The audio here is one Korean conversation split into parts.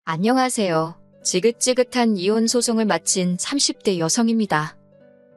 안녕하세요. 지긋지긋한 이혼 소송을 마친 30대 여성입니다.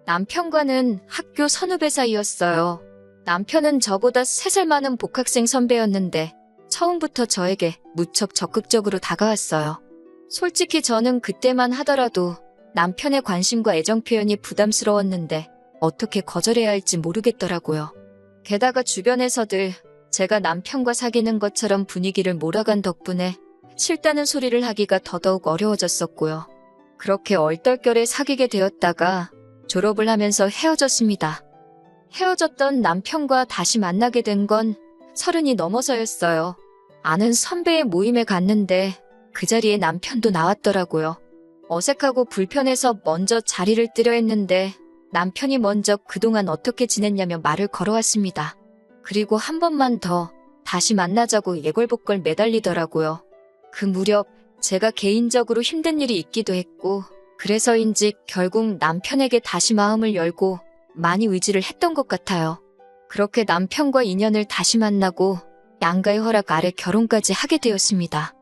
남편과는 학교 선후배 사이였어요. 남편은 저보다 3살 많은 복학생 선배였는데 처음부터 저에게 무척 적극적으로 다가왔어요. 솔직히 저는 그때만 하더라도 남편의 관심과 애정 표현이 부담스러웠는데 어떻게 거절해야 할지 모르겠더라고요. 게다가 주변에서들 제가 남편과 사귀는 것처럼 분위기를 몰아간 덕분에 싫다는 소리를 하기가 더더욱 어려워졌었고요. 그렇게 얼떨결에 사귀게 되었다가 졸업을 하면서 헤어졌습니다. 헤어졌던 남편과 다시 만나게 된 건 30이 넘어서였어요. 아는 선배의 모임에 갔는데 그 자리에 남편도 나왔더라고요. 어색하고 불편해서 먼저 자리를 뜨려 했는데 남편이 먼저 그동안 어떻게 지냈냐며 말을 걸어왔습니다. 그리고 한 번만 더 다시 만나자고 예골복걸 매달리더라고요. 그 무렵 제가 개인적으로 힘든 일이 있기도 했고 그래서인지 결국 남편에게 다시 마음을 열고 많이 의지를 했던 것 같아요. 그렇게 남편과 인연을 다시 만나고 양가의 허락 아래 결혼까지 하게 되었습니다.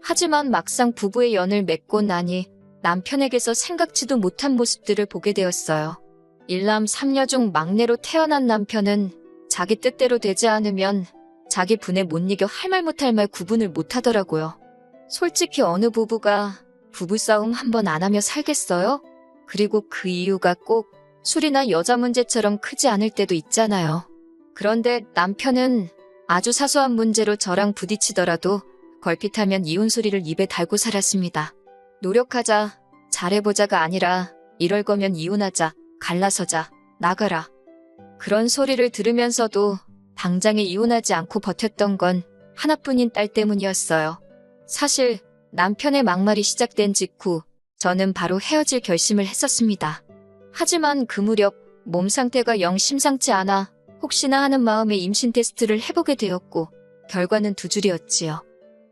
하지만 막상 부부의 연을 맺고 나니 남편에게서 생각지도 못한 모습들을 보게 되었어요. 일남 3녀 중 막내로 태어난 남편은 자기 뜻대로 되지 않으면 자기 분에 못 이겨 할 말 못할 말 구분을 못하더라고요. 솔직히 어느 부부가 부부싸움 한 번 안 하며 살겠어요? 그리고 그 이유가 꼭 술이나 여자 문제처럼 크지 않을 때도 있잖아요. 그런데 남편은 아주 사소한 문제로 저랑 부딪히더라도 걸핏하면 이혼 소리를 입에 달고 살았습니다. 노력하자, 잘해보자가 아니라 이럴 거면 이혼하자, 갈라서자, 나가라. 그런 소리를 들으면서도 당장에 이혼하지 않고 버텼던 건 하나뿐인 딸 때문이었어요. 사실 남편의 막말이 시작된 직후 저는 바로 헤어질 결심을 했었습니다. 하지만 그 무렵 몸 상태가 영 심상치 않아 혹시나 하는 마음에 임신 테스트를 해보게 되었고 결과는 두 줄이었지요.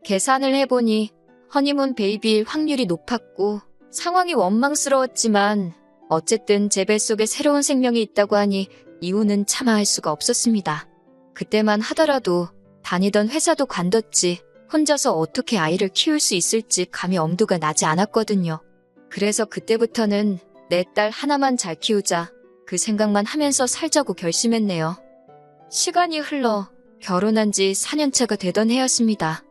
계산을 해보니 허니문 베이비일 확률이 높았고 상황이 원망스러웠지만 어쨌든 제 뱃속에 새로운 생명이 있다고 하니 이혼은 차마 할 수가 없었습니다. 그때만 하더라도 다니던 회사도 관뒀지 혼자서 어떻게 아이를 키울 수 있을지 감히 엄두가 나지 않았거든요. 그래서 그때부터는 내 딸 하나만 잘 키우자 그 생각만 하면서 살자고 결심했네요. 시간이 흘러 결혼한 지 4년차가 되던 해였습니다.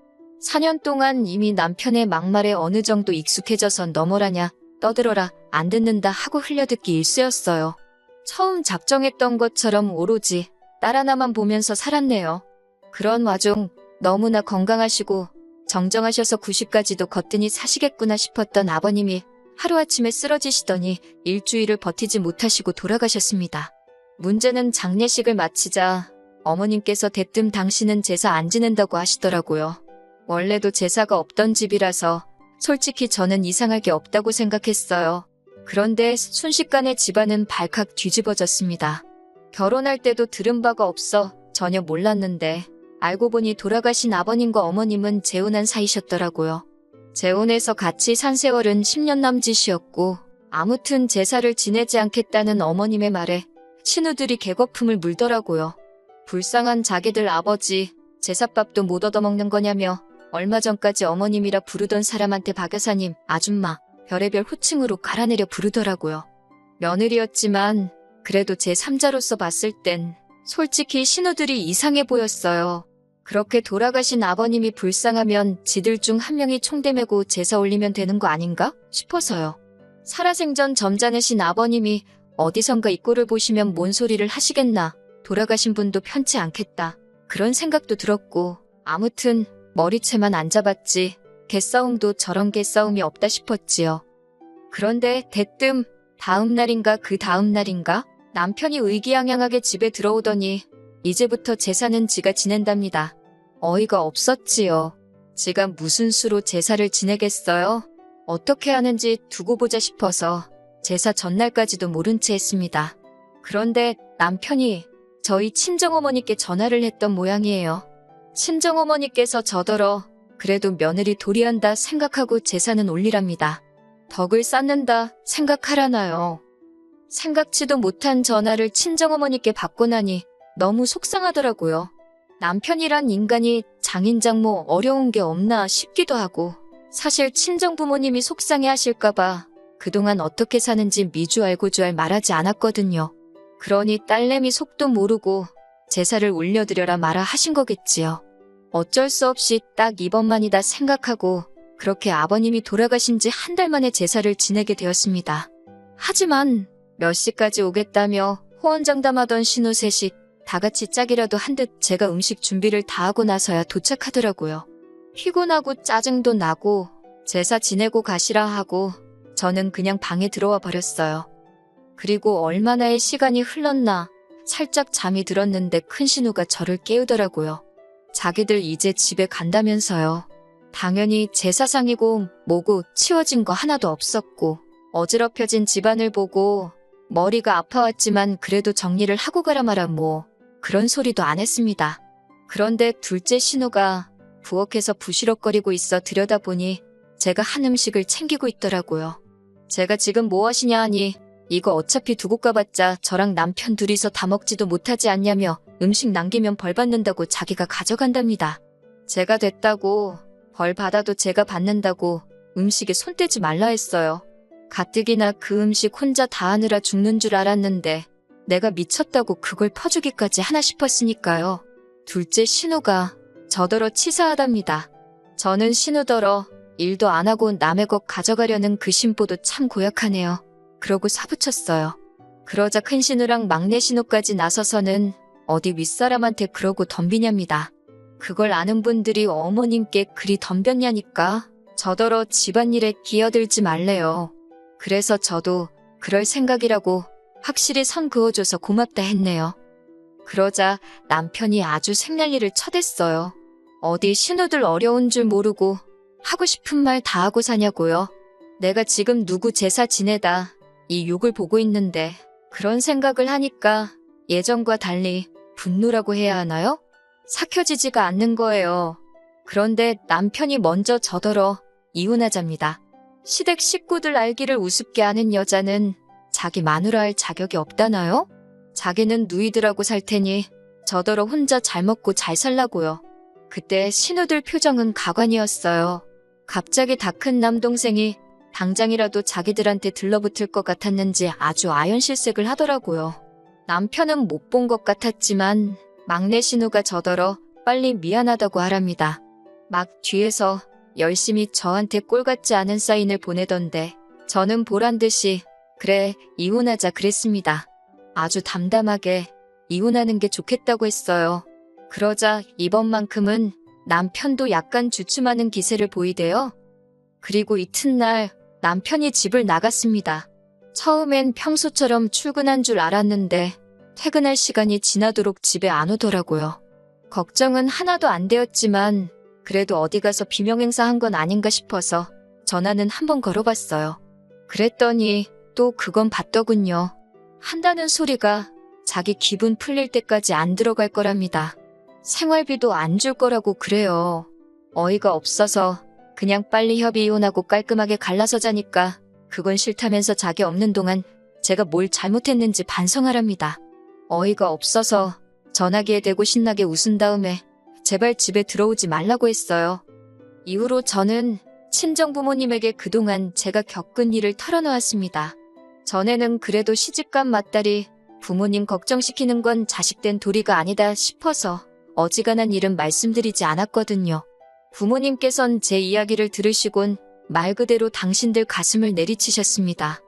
4년 동안 이미 남편의 막말에 어느 정도 익숙해져서 너머라냐 떠들어라 안 듣는다 하고 흘려듣기 일쑤였어요. 처음 작정했던 것처럼 오로지 딸 하나만 보면서 살았네요. 그런 와중 너무나 건강하시고 정정하셔서 90까지도 거뜬히 사시겠구나 싶었던 아버님이 하루아침에 쓰러지시더니 일주일을 버티지 못하시고 돌아가셨습니다. 문제는 장례식을 마치자 어머님께서 대뜸 당신은 제사 안 지낸다고 하시더라고요. 원래도 제사가 없던 집이라서 솔직히 저는 이상할 게 없다고 생각했어요. 그런데 순식간에 집안은 발칵 뒤집어졌습니다. 결혼할 때도 들은 바가 없어 전혀 몰랐는데 알고 보니 돌아가신 아버님과 어머님은 재혼한 사이셨더라고요. 재혼해서 같이 산 세월은 10년 남짓이었고 아무튼 제사를 지내지 않겠다는 어머님의 말에 신우들이 개거품을 물더라고요. 불쌍한 자기들 아버지 제사밥도 못 얻어먹는 거냐며 얼마 전까지 어머님이라 부르던 사람한테 박 여사님, 아줌마, 별의별 호칭으로 갈아내려 부르더라고요. 며느리였지만 그래도 제 3자로서 봤을 땐 솔직히 신우들이 이상해 보였어요. 그렇게 돌아가신 아버님이 불쌍하면 지들 중 한 명이 총대 메고 제사 올리면 되는 거 아닌가 싶어서요. 살아생전 점잖으신 아버님이 어디선가 이 꼴을 보시면 뭔 소리를 하시겠나. 돌아가신 분도 편치 않겠다. 그런 생각도 들었고 아무튼 머리채만 안 잡았지 개싸움도 저런 개싸움이 없다 싶었지요. 그런데 대뜸 다음 날인가 그 다음 날인가 남편이 의기양양하게 집에 들어오더니 이제부터 제사는 지가 지낸답니다. 어이가 없었지요. 지가 무슨 수로 제사를 지내겠어요? 어떻게 하는지 두고 보자 싶어서 제사 전날까지도 모른 채 했습니다. 그런데 남편이 저희 친정어머니께 전화를 했던 모양이에요. 친정어머니께서 저더러 그래도 며느리 도리한다 생각하고 제사는 올리랍니다. 덕을 쌓는다 생각하라나요. 생각지도 못한 전화를 친정어머니께 받고 나니 너무 속상하더라고요. 남편이란 인간이 장인장모 어려운 게 없나 싶기도 하고 사실 친정 부모님이 속상해 하실까봐 그동안 어떻게 사는지 미주 알고 주알 말하지 않았거든요. 그러니 딸내미 속도 모르고 제사를 올려드려라 마라 하신 거겠지요. 어쩔 수 없이 딱 이번만이다 생각하고 그렇게 아버님이 돌아가신 지 한 달 만에 제사를 지내게 되었습니다. 하지만 몇 시까지 오겠다며 호언장담하던 신우 셋이 다 같이 짝이라도 한 듯 제가 음식 준비를 다 하고 나서야 도착하더라고요. 피곤하고 짜증도 나고 제사 지내고 가시라 하고 저는 그냥 방에 들어와 버렸어요. 그리고 얼마나의 시간이 흘렀나 살짝 잠이 들었는데 큰 신우가 저를 깨우더라고요. 자기들 이제 집에 간다면서요. 당연히 제사상이고 뭐고 치워진 거 하나도 없었고 어지럽혀진 집안을 보고 머리가 아파왔지만 그래도 정리를 하고 가라 마라 뭐 그런 소리도 안 했습니다. 그런데 둘째 신우가 부엌에서 부시럭거리고 있어 들여다보니 제가 한 음식을 챙기고 있더라고요. 제가 지금 뭐 하시냐 하니 이거 어차피 두고 가봤자 저랑 남편 둘이서 다 먹지도 못하지 않냐며 음식 남기면 벌 받는다고 자기가 가져간답니다. 제가 됐다고 벌 받아도 제가 받는다고 음식에 손 떼지 말라 했어요. 가뜩이나 그 음식 혼자 다 하느라 죽는 줄 알았는데 내가 미쳤다고 그걸 퍼주기까지 하나 싶었으니까요. 둘째 신우가 저더러 치사하답니다. 저는 신우더러 일도 안 하고 남의 것 가져가려는 그 심보도 참 고약하네요. 그러고 사부쳤어요. 그러자 큰 신우랑 막내 신우까지 나서서는 어디 윗사람한테 그러고 덤비냐입니다. 그걸 아는 분들이 어머님께 그리 덤볐냐니까 저더러 집안일에 끼어들지 말래요. 그래서 저도 그럴 생각이라고 확실히 선 그어줘서 고맙다 했네요. 그러자 남편이 아주 생난리를 쳐댔어요. 어디 신우들 어려운 줄 모르고 하고 싶은 말 다 하고 사냐고요. 내가 지금 누구 제사 지내다 이 욕을 보고 있는데 그런 생각을 하니까 예전과 달리 분노라고 해야 하나요? 삭혀지지가 않는 거예요. 그런데 남편이 먼저 저더러 이혼하자입니다. 시댁 식구들 알기를 우습게 하는 여자는 자기 마누라 할 자격이 없다나요? 자기는 누이들하고 살 테니 저더러 혼자 잘 먹고 잘 살라고요. 그때 신우들 표정은 가관이었어요. 갑자기 다 큰 남동생이 당장이라도 자기들한테 들러붙을 것 같았는지 아주 아연실색을 하더라고요. 남편은 못 본 것 같았지만 막내 신우가 저더러 빨리 미안하다고 하랍니다. 막 뒤에서 열심히 저한테 꼴 같지 않은 사인을 보내던데 저는 보란듯이 그래 이혼하자 그랬습니다. 아주 담담하게 이혼하는 게 좋겠다고 했어요. 그러자 이번만큼은 남편도 약간 주춤하는 기세를 보이대요. 그리고 이튿날 남편이 집을 나갔습니다. 처음엔 평소처럼 출근한 줄 알았는데 퇴근할 시간이 지나도록 집에 안 오더라고요. 걱정은 하나도 안 되었지만 그래도 어디 가서 비명행사한 건 아닌가 싶어서 전화는 한번 걸어봤어요. 그랬더니 또 그건 봤더군요. 한다는 소리가 자기 기분 풀릴 때까지 안 들어갈 거랍니다. 생활비도 안 줄 거라고 그래요. 어이가 없어서 그냥 빨리 협의 이혼하고 깔끔하게 갈라서 자니까 그건 싫다면서 자기 없는 동안 제가 뭘 잘못했는지 반성하랍니다. 어이가 없어서 전화기에 대고 신나게 웃은 다음에 제발 집에 들어오지 말라고 했어요. 이후로 저는 친정부모님에게 그동안 제가 겪은 일을 털어놓았습니다. 전에는 그래도 시집간 맏딸이 부모님 걱정시키는 건 자식된 도리가 아니다 싶어서 어지간한 일은 말씀드리지 않았거든요. 부모님께선 제 이야기를 들으시곤 말 그대로 당신들 가슴을 내리치셨습니다.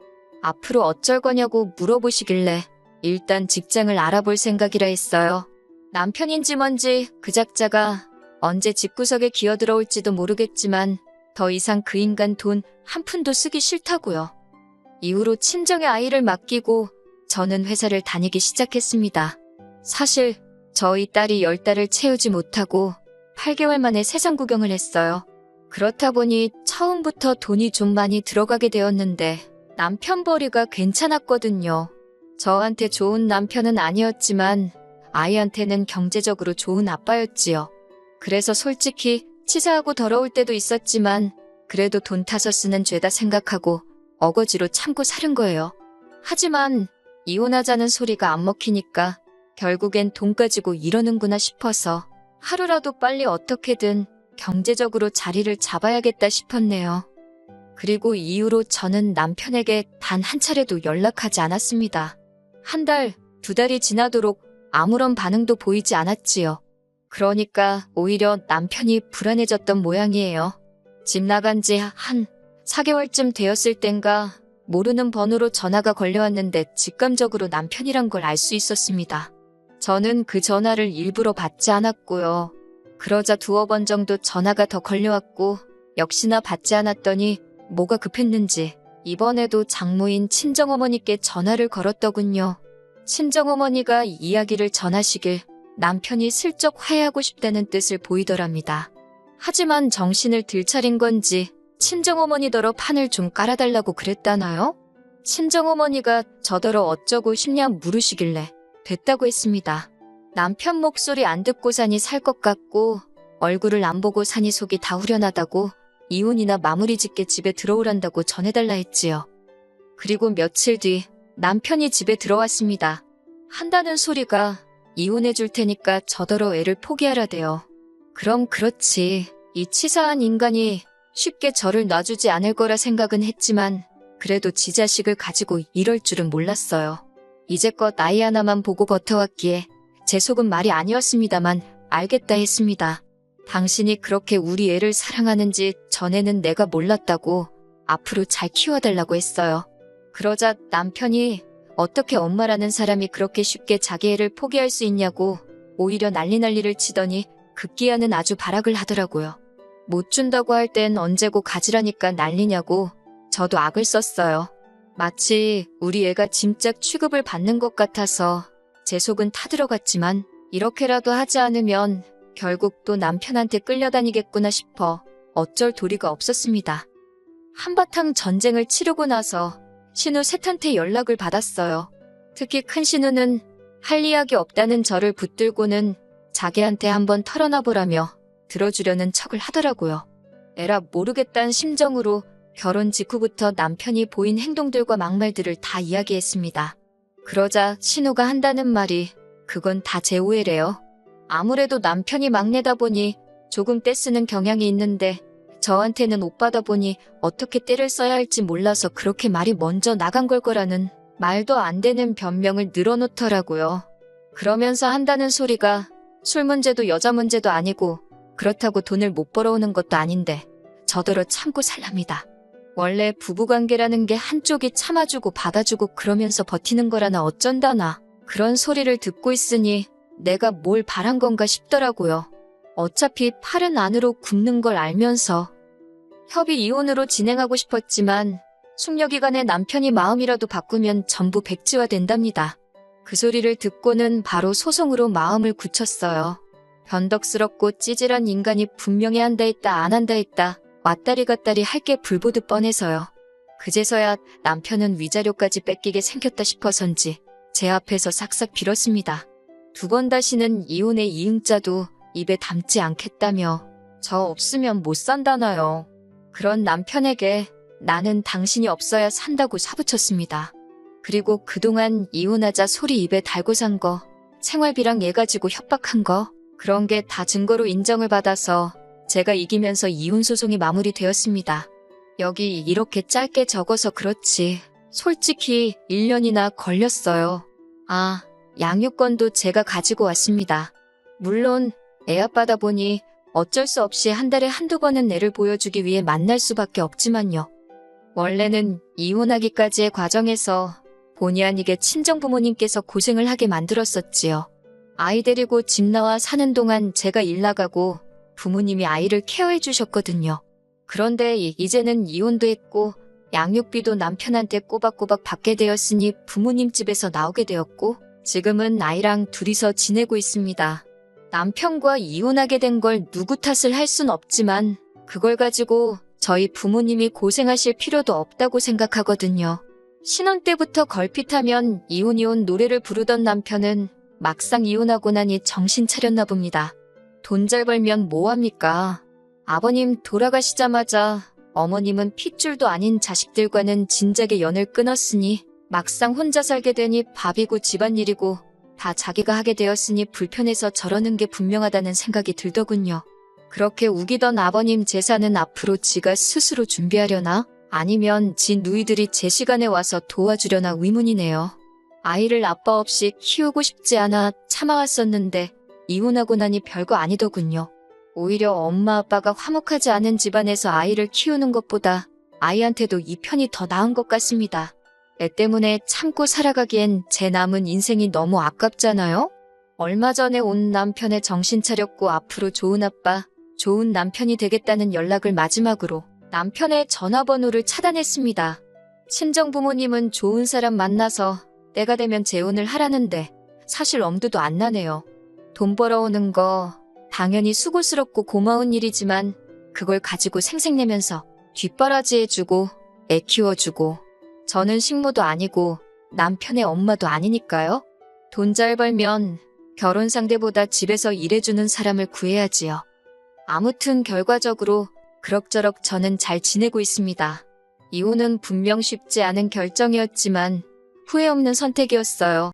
앞으로 어쩔 거냐고 물어보시길래 일단 직장을 알아볼 생각이라 했어요. 남편인지 뭔지 그 작자가 언제 집구석에 기어들어올지도 모르겠지만 더 이상 그 인간 돈 한 푼도 쓰기 싫다고요. 이후로 친정의 아이를 맡기고 저는 회사를 다니기 시작했습니다. 사실 저희 딸이 10달을 채우지 못하고 8개월 만에 세상 구경을 했어요. 그렇다 보니 처음부터 돈이 좀 많이 들어가게 되었는데 남편 벌이가 괜찮았거든요. 저한테 좋은 남편은 아니었지만 아이한테는 경제적으로 좋은 아빠였지요. 그래서 솔직히 치사하고 더러울 때도 있었지만 그래도 돈 타서 쓰는 죄다 생각하고 어거지로 참고 살은 거예요. 하지만 이혼하자는 소리가 안 먹히니까 결국엔 돈 가지고 이러는구나 싶어서 하루라도 빨리 어떻게든 경제적으로 자리를 잡아야겠다 싶었네요. 그리고 이후로 저는 남편에게 단 한 차례도 연락하지 않았습니다. 한 달, 두 달이 지나도록 아무런 반응도 보이지 않았지요. 그러니까 오히려 남편이 불안해졌던 모양이에요. 집 나간 지 한 4개월쯤 되었을 땐가 모르는 번호로 전화가 걸려왔는데 직감적으로 남편이란 걸 알 수 있었습니다. 저는 그 전화를 일부러 받지 않았고요. 그러자 두어 번 정도 전화가 더 걸려왔고 역시나 받지 않았더니 뭐가 급했는지 이번에도 장모인 친정어머니께 전화를 걸었더군요. 친정어머니가 이야기를 전하시길 남편이 슬쩍 화해하고 싶다는 뜻을 보이더랍니다. 하지만 정신을 들차린 건지 친정어머니더러 판을 좀 깔아달라고 그랬다나요? 친정어머니가 저더러 어쩌고 싶냐 물으시길래 됐다고 했습니다. 남편 목소리 안 듣고 사니 살 것 같고 얼굴을 안 보고 사니 속이 다 후련하다고 이혼이나 마무리 짓게 집에 들어오란다고 전해달라 했지요. 그리고 며칠 뒤 남편이 집에 들어왔습니다. 한다는 소리가 이혼해 줄 테니까 저더러 애를 포기하라대요. 그럼 그렇지. 이 치사한 인간이 쉽게 저를 놔주지 않을 거라 생각은 했지만 그래도 지 자식을 가지고 이럴 줄은 몰랐어요. 이제껏 아이 하나만 보고 버텨왔기에 제 속은 말이 아니었습니다만 알겠다 했습니다. 당신이 그렇게 우리 애를 사랑하는지 전에는 내가 몰랐다고 앞으로 잘 키워달라고 했어요. 그러자 남편이 어떻게 엄마라는 사람이 그렇게 쉽게 자기 애를 포기할 수 있냐고 오히려 난리를 치더니 급기야는 아주 발악을 하더라고요. 못 준다고 할 땐 언제고 가지라니까 난리냐고 저도 악을 썼어요. 마치 우리 애가 짐짝 취급을 받는 것 같아서 제 속은 타들어갔지만 이렇게라도 하지 않으면 결국 또 남편한테 끌려다니겠구나 싶어 어쩔 도리가 없었습니다. 한바탕 전쟁을 치르고 나서 신우 셋한테 연락을 받았어요. 특히 큰 신우는 할 이야기 없다는 저를 붙들고는 자기한테 한번 털어놔보라며 들어주려는 척을 하더라고요. 에라 모르겠다는 심정으로 결혼 직후부터 남편이 보인 행동들과 막말들을 다 이야기했습니다. 그러자 신우가 한다는 말이 그건 다 제 오해래요. 아무래도 남편이 막내다 보니 조금 떼쓰는 경향이 있는데 저한테는 오빠다 보니 어떻게 떼를 써야 할지 몰라서 그렇게 말이 먼저 나간 걸 거라는 말도 안 되는 변명을 늘어놓더라고요. 그러면서 한다는 소리가 술 문제도 여자 문제도 아니고 그렇다고 돈을 못 벌어오는 것도 아닌데 저더러 참고 살랍니다. 원래 부부관계라는 게 한쪽이 참아주고 받아주고 그러면서 버티는 거라나 어쩐다나 그런 소리를 듣고 있으니 내가 뭘 바란 건가 싶더라고요. 어차피 팔은 안으로 굽는 걸 알면서 협의 이혼으로 진행하고 싶었지만 숙려기간에 남편이 마음이라도 바꾸면 전부 백지화 된답니다. 그 소리를 듣고는 바로 소송으로 마음을 굳혔어요. 변덕스럽고 찌질한 인간이 분명히 한다 했다 안 한다 했다 왔다리 갔다리 할 게 불보듯 뻔해서요. 그제서야 남편은 위자료까지 뺏기게 생겼다 싶어서인지 제 앞에서 싹싹 빌었습니다. 두 번 다시는 이혼의 이응자도 입에 담지 않겠다며 저 없으면 못 산다나요. 그런 남편에게 나는 당신이 없어야 산다고 사부쳤습니다. 그리고 그동안 이혼하자 소리 입에 달고 산 거, 생활비랑 얘 가지고 협박한 거, 그런 게 다 증거로 인정을 받아서 제가 이기면서 이혼소송이 마무리되었습니다. 여기 이렇게 짧게 적어서 그렇지 솔직히 1년이나 걸렸어요. 아, 양육권도 제가 가지고 왔습니다. 물론 애아빠다 보니 어쩔 수 없이 한 달에 한두 번은 애를 보여주기 위해 만날 수밖에 없지만요. 원래는 이혼하기까지의 과정에서 본의 아니게 친정부모님께서 고생을 하게 만들었었지요. 아이 데리고 집 나와 사는 동안 제가 일 나가고 부모님이 아이를 케어해 주셨거든요. 그런데 이제는 이혼도 했고 양육비도 남편한테 꼬박꼬박 받게 되었으니 부모님 집에서 나오게 되었고 지금은 아이랑 둘이서 지내고 있습니다. 남편과 이혼하게 된 걸 누구 탓을 할 순 없지만 그걸 가지고 저희 부모님이 고생하실 필요도 없다고 생각하거든요. 신혼 때부터 걸핏하면 이혼 노래를 부르던 남편은 막상 이혼하고 나니 정신 차렸나 봅니다. 돈 잘 벌면 뭐합니까? 아버님 돌아가시자마자 어머님은 핏줄도 아닌 자식들과는 진작에 연을 끊었으니 막상 혼자 살게 되니 밥이고 집안일이고 다 자기가 하게 되었으니 불편해서 저러는 게 분명하다는 생각이 들더군요. 그렇게 우기던 아버님 재산은 앞으로 지가 스스로 준비하려나? 아니면 지 누이들이 제 시간에 와서 도와주려나 의문이네요. 아이를 아빠 없이 키우고 싶지 않아 참아왔었는데 이혼하고 나니 별거 아니더군요. 오히려 엄마 아빠가 화목하지 않은 집안에서 아이를 키우는 것보다 아이한테도 이 편이 더 나은 것 같습니다. 애 때문에 참고 살아가기엔 제 남은 인생이 너무 아깝잖아요? 얼마 전에 온 남편의 정신 차렸고 앞으로 좋은 아빠, 좋은 남편이 되겠다는 연락을 마지막으로 남편의 전화번호를 차단했습니다. 친정 부모님은 좋은 사람 만나서 때가 되면 재혼을 하라는데 사실 엄두도 안 나네요. 돈 벌어오는 거 당연히 수고스럽고 고마운 일이지만 그걸 가지고 생색내면서 뒷바라지해주고 애 키워주고 저는 식모도 아니고 남편의 엄마도 아니니까요. 돈 잘 벌면 결혼 상대보다 집에서 일해주는 사람을 구해야지요. 아무튼 결과적으로 그럭저럭 저는 잘 지내고 있습니다. 이혼은 분명 쉽지 않은 결정이었지만 후회 없는 선택이었어요.